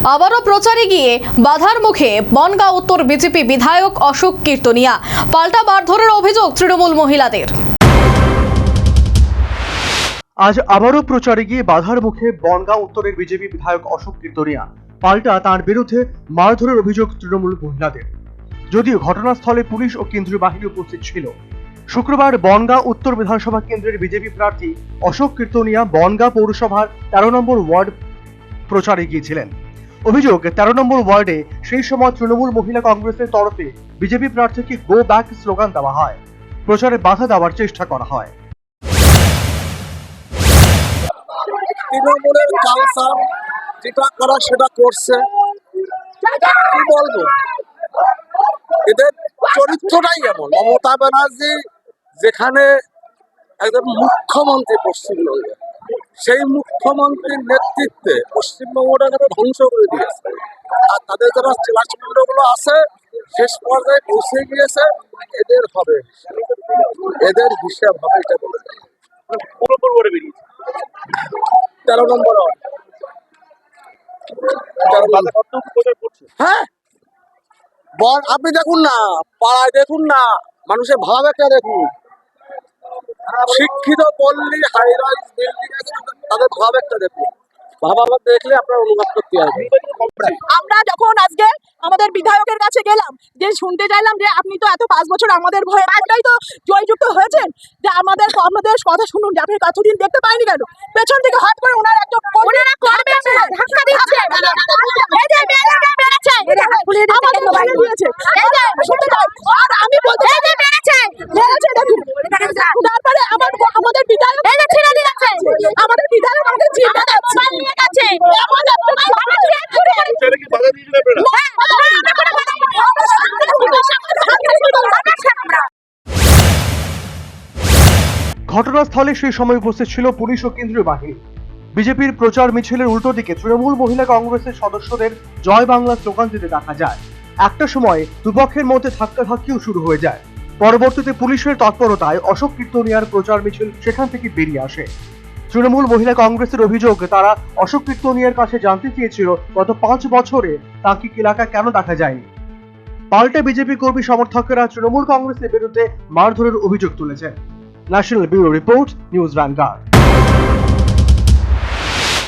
আবারও প্রচারে গিয়ে বাধার মুখে বনগাঁ উত্তর বিজেপি বিধায়ক অশোক কীর্তনিয়া। পাল্টা মারধরের অভিযোগ তৃণমূল মহিলাদের। আজ আবারও প্রচারে গিয়ে বাধার মুখে বনগাঁ উত্তরের বিজেপি বিধায়ক অশোক কীর্তনিয়া। পাল্টা তার বিরুদ্ধে মারধরের অভিযোগ তৃণমূল মহিলাদের। যদিও ঘটনাস্থলে পুলিশ ও কেন্দ্রীয় বাহিনী উপস্থিত ছিল। শুক্রবার বনগাঁ উত্তর বিধানসভা কেন্দ্রের বিজেপি প্রার্থী অশোক কীর্তনিয়া বনগাঁ পৌরসভার 13 নম্বর ওয়ার্ড প্রচারে গিয়েছিলেন। অভিযোগ, 13 নম্বর ওয়ার্ডে সেই সময় তৃণমূল মহিলা কংগ্রেসের তরফে বিজেপি প্রার্থীকে গো ব্যাক স্লোগান দেওয়া হয়। প্রচারে বাধা দেওয়ার চেষ্টা করা হয়। তৃণমূলের কালচার যেটা করা সেটা করছে, কি বলবো, এদের চরিত্রটাই এমন। মমতা ব্যানার্জি যেখানে একজন মুখ্যমন্ত্রী পশ্চিমবঙ্গে, সেই মুখ্যমন্ত্রীর নেতৃত্বে পশ্চিমবঙ্গটাকে ধ্বংস করে দিয়েছে। আর তাদের যারা জেলাগুলো আছে শেষ পর্যায়ে পৌঁছে গিয়েছে, এদের হবে, এদের হিসাব হবে। এটা বলে 13 নম্বর হ্যাঁ, আপনি দেখুন না, পাড়ায় দেখুন না, মানুষের ভাবাবেগটা দেখুন। শিক্ষিত পল্লী হাই রাইজ বিল্ডিং তাদের ভাবাবেগটা দেখুন। ভাবাবেগ দেখলে আপনার অনুভব করতে হবে। আমরা যখন আজকে আমাদের বিধায়কের কাছে গেলাম, যে শুনতে চাইলাম যে আপনি তো এত 5 বছর আমাদের ভয়ে এতটাই তো জয়যুক্ত হয়েছেন যে আমাদের কথা শুনুন, যে আপনি এতদিন দেখতে পাইনি কেন? পেছন থেকে হট করে ওনার একটা ধাক্কা দিচ্ছে, আর আমি বলতে তারপরে আমাদের বিধায়ক আমাদের বিধায়ক আমাদের চিন্তা আছে। ঘটনাস্থলে সেই সময় উপস্থিত ছিল পুলিশ ও কেন্দ্রীয় বাহিনী। বিজেপির প্রচার মিছিলের উল্টো দিকে তৃণমূল মহিলা কংগ্রেসের সদস্যদের জয় বাংলা স্লোগান দিতে দেখা যায়। একটা সময় দুপক্ষের মধ্যে ধাক্কাধাক্কিও শুরু হয়ে যায়। পরবর্তীতে পুলিশের তৎপরতায় অশোক কীর্তনিয়ার প্রচার মিছিল সেখান থেকে বেরিয়ে আসে। তৃণমূল মহিলা কংগ্রেসের অভিযোগ, তারা অশোক কীর্তনিয়ার কাছে জানতে চেয়েছিল গত 5 বছরে তাকে এলাকা কেন দেখা যায়নি। পাল্টে বিজেপি কর্মী সমর্থকেরা তৃণমূল কংগ্রেসের বিরুদ্ধে মারধরের অভিযোগ তুলেছেন। National bureau report, news vanguard.